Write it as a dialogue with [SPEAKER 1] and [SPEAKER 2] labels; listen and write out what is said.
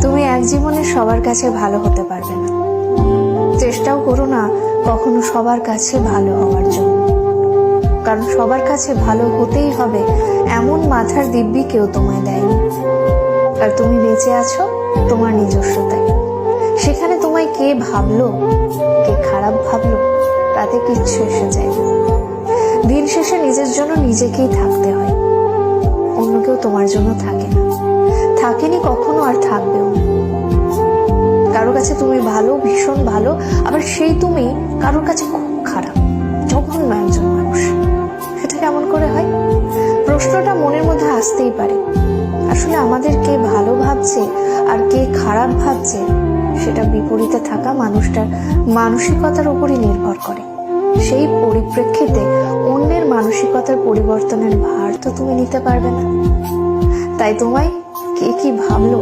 [SPEAKER 1] তুমি এক জীবনে সবার কাছে ভালো হতে পারবে না, চেষ্টাও করো না কখনো সবার কাছে ভালো হওয়ার জন্য, কারণ সবার কাছে ভালো হতেই হবে এমন মাথার দিব্যি কেউ তোমায় দেয়নি। আর তুমি বেঁচে আছো তোমার নিজস্বতায়। সেখানে তোমায় কে ভাবলো, কে খারাপ ভাবলো, তাতে কিচ্ছু এসে যায় না। দিন শেষে নিজের জন্য নিজেকেই থাকতে হয়, অন্য কেউ তোমার জন্য থাকে না, থাকেনি কখনো আর থাকবেও না। কারোর কাছে তুমি ভালো, ভীষণ ভালো, আবার সেই তুমি কারোর কাছে খুব খারাপ, জঘন্য একজন মানুষ। সেটা কেমন করে হয়? প্রশ্নটা মনের মধ্যে আসতেই পারে। আসলে আমাদের কে ভালো ভাবছে আর কে খারাপ ভাবছে সেটা বিপরীতে থাকা মানুষটার মানসিকতার উপরই নির্ভর করে। সেই পরিপ্রেক্ষিতে অন্যের মানসিকতার পরিবর্তনের ভার তো তুমি নিতে পারবে না। তাই তোমায় কে কি ভাবলো